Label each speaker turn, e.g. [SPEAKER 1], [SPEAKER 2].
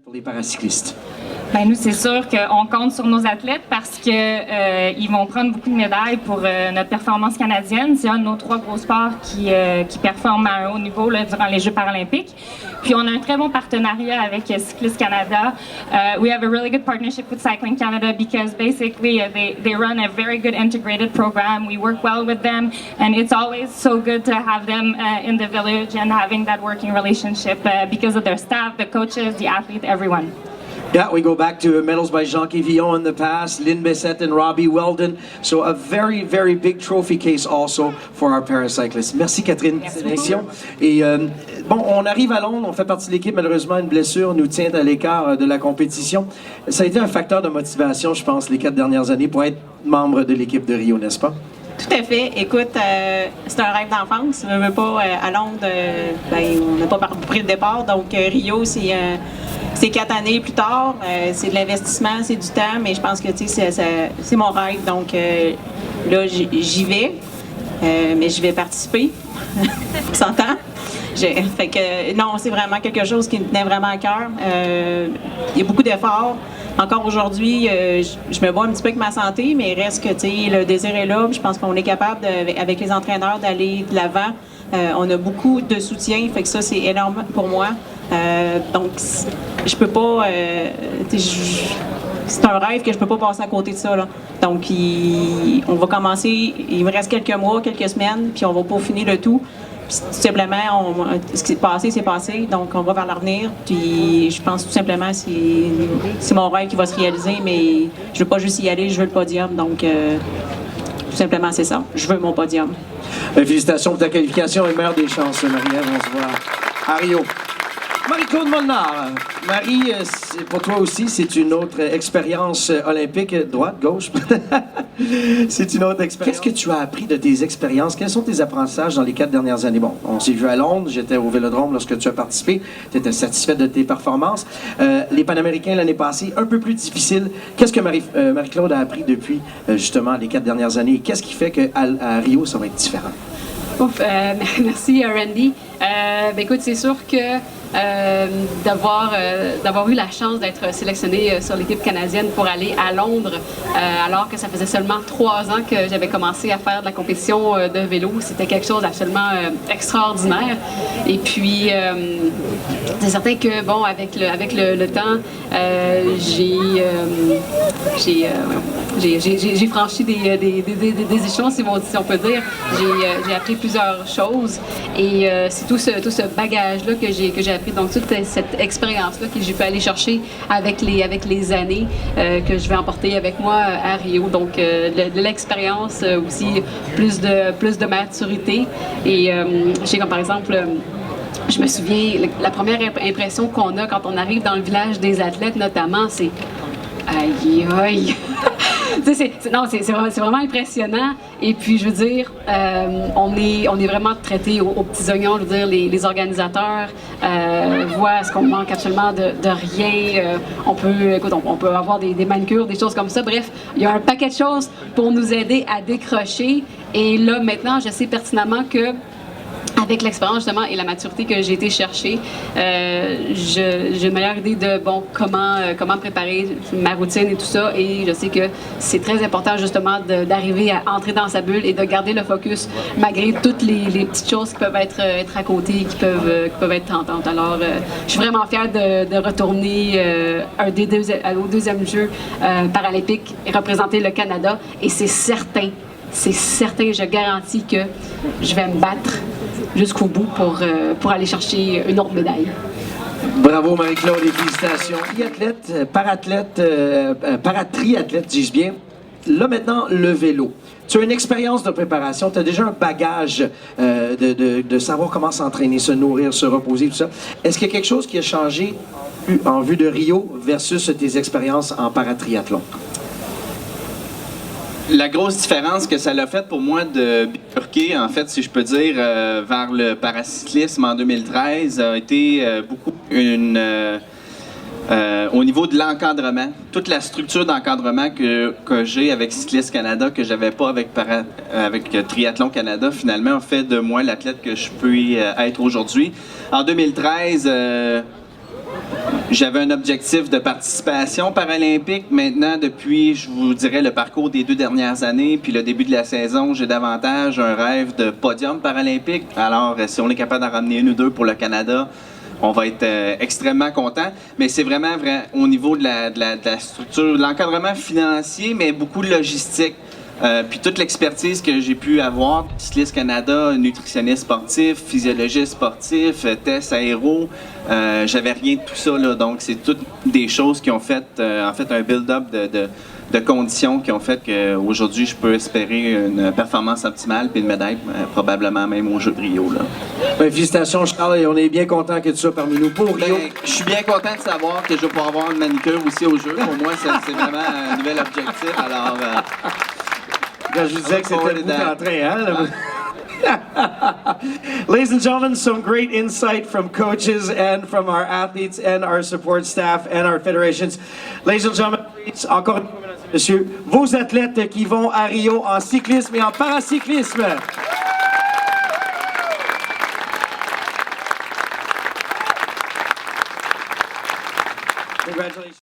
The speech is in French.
[SPEAKER 1] pour les paracyclistes?
[SPEAKER 2] Ben nous, c'est sûr qu'on compte sur nos athlètes parce que ils vont prendre beaucoup de médailles pour notre performance canadienne. C'est un de nos 3 gros sports qui performent à un haut niveau là, durant les Jeux paralympiques. Puis on a un très bon partenariat avec Cycliste Canada. We have a really good partnership with Cycling Canada because basically they run a very good integrated program. We work well with them, and it's always so good to have them in the village and having that working relationship because of their staff, the coaches, the athletes, everyone.
[SPEAKER 1] Yeah, we go back to medals by Jean Quevillon in the past, Lynn Bessette and Robbie Weldon. So a very, very big trophy case also for our paracyclists. Merci Catherine. Merci. Et bon, on arrive à Londres, on fait partie de l'équipe. Malheureusement, une blessure nous tient à l'écart de la compétition. Ça a été un facteur de motivation, je pense, les 4 dernières années pour être membre de l'équipe de Rio, n'est-ce pas?
[SPEAKER 3] Tout à fait. Écoute, c'est un rêve d'enfance. Je veux pas, à Londres, on n'a pas pris le départ. Donc, Rio, c'est 4 années plus tard. C'est de l'investissement, c'est du temps, mais je pense que c'est mon rêve. Donc, là, j'y vais, mais je vais participer. On s'entend? Fait que, non, c'est vraiment quelque chose qui me tenait vraiment à cœur. Il y a beaucoup d'efforts. Encore aujourd'hui, je me bats un petit peu avec ma santé, mais il reste que le désir est là. Je pense qu'on est capable, avec les entraîneurs, d'aller de l'avant. On a beaucoup de soutien, fait que ça, c'est énorme pour moi. Donc, je peux pas... c'est un rêve que je peux pas passer à côté de ça, là. Donc, on va commencer... Il me reste quelques mois, quelques semaines, puis on va peaufiner le tout. Puis, tout simplement, ce qui s'est passé, c'est passé. Donc, on va vers l'avenir. Puis, je pense tout simplement c'est mon rêve qui va se réaliser, mais je veux pas juste y aller, je veux le podium. Donc, tout simplement, c'est ça. Je veux mon podium.
[SPEAKER 1] Félicitations pour ta qualification et meilleure des chances, Marie-Ève. On se voit à Rio. Marie-Claude Molnar. Marie, pour toi aussi, c'est une autre expérience olympique. Droite, gauche? C'est une autre expérience. Qu'est-ce que tu as appris de tes expériences? Quels sont tes apprentissages dans les 4 dernières années? Bon, on s'est vu à Londres, j'étais au Vélodrome lorsque tu as participé. Tu étais satisfaite de tes performances. Les Panaméricains l'année passée, un peu plus difficile. Qu'est-ce que Marie-Claude a appris depuis, justement, les 4 dernières années? Qu'est-ce qui fait qu'à Rio, ça va être différent?
[SPEAKER 4] Ouf, merci Randy. Écoute, c'est sûr que d'avoir eu la chance d'être sélectionnée sur l'équipe canadienne pour aller à Londres, alors que ça faisait seulement 3 ans que j'avais commencé à faire de la compétition de vélo, c'était quelque chose d'absolument extraordinaire. Et puis, c'est certain que, bon, avec le temps, j'ai franchi des échelons, si on peut dire. J'ai appris plusieurs choses et c'est tout ce bagage-là que j'ai appris. Donc, toute cette expérience-là que j'ai pu aller chercher avec les années que je vais emporter avec moi à Rio. Donc, de l'expérience aussi, plus de maturité. Et je sais comme par exemple... Je me souviens, la première impression qu'on a quand on arrive dans le village des athlètes, notamment, c'est « aïe, aïe! » c'est vraiment impressionnant. Et puis, je veux dire, on est vraiment traités aux petits oignons. Je veux dire, les organisateurs voient ce qu'on manque absolument de rien. On peut avoir des manucures, des choses comme ça. Bref, il y a un paquet de choses pour nous aider à décrocher. Et là, maintenant, je sais pertinemment que avec l'expérience justement et la maturité que j'ai été chercher, j'ai une meilleure idée de comment préparer ma routine et tout ça. Et je sais que c'est très important justement d'arriver à entrer dans sa bulle et de garder le focus malgré toutes les petites choses qui peuvent être à côté, qui peuvent être tentantes. Alors, je suis vraiment fière de retourner au deuxième jeu paralympique et représenter le Canada. Et c'est certain, je garantis que je vais me battre jusqu'au bout pour aller chercher une autre médaille.
[SPEAKER 1] Bravo Marie-Claude et félicitations. Paratriathlète, dis-je bien. Là maintenant, le vélo. Tu as une expérience de préparation, tu as déjà un bagage de savoir comment s'entraîner, se nourrir, se reposer, tout ça. Est-ce qu'il y a quelque chose qui a changé en vue de Rio versus tes expériences en paratriathlon?
[SPEAKER 5] La grosse différence que ça l'a fait pour moi de bifurquer, en fait, si je peux dire, vers le paracyclisme en 2013 a été beaucoup au niveau de l'encadrement. Toute la structure d'encadrement que j'ai avec Cycliste Canada, que j'avais pas avec Triathlon Canada, finalement, a fait de moi l'athlète que je peux être aujourd'hui. En 2013, J'avais un objectif de participation paralympique. Maintenant, depuis, je vous dirais, le parcours des 2 dernières années, puis le début de la saison, j'ai davantage un rêve de podium paralympique. Alors, si on est capable d'en ramener 1 ou 2 pour le Canada, on va être extrêmement content. Mais c'est vraiment vrai, au niveau de la structure, de l'encadrement financier, mais beaucoup de logistique. Puis toute l'expertise que j'ai pu avoir, Cycliste Canada, nutritionniste sportif, physiologiste sportif, test aéro, j'avais rien de tout ça, là. Donc c'est toutes des choses qui ont fait, en fait, un build-up de conditions qui ont fait qu'aujourd'hui, je peux espérer une performance optimale puis une médaille, probablement même aux Jeux de Rio, là.
[SPEAKER 1] Ben, félicitations, Charles, et on est bien content que tu sois parmi nous pour Rio.
[SPEAKER 5] Ben, je suis bien content de savoir que je vais pouvoir avoir une manicure aussi aux Jeux. Pour moi, c'est vraiment un nouvel objectif. Alors,
[SPEAKER 1] Quand je disais que c'était le bout en train, hein? Ladies and gentlemen, some great insight from coaches and from our athletes and our support staff and our federations. Ladies and gentlemen, please, encore une fois, mesdames et messieurs, vos athlètes qui vont à Rio en cyclisme et en paracyclisme. Congratulations.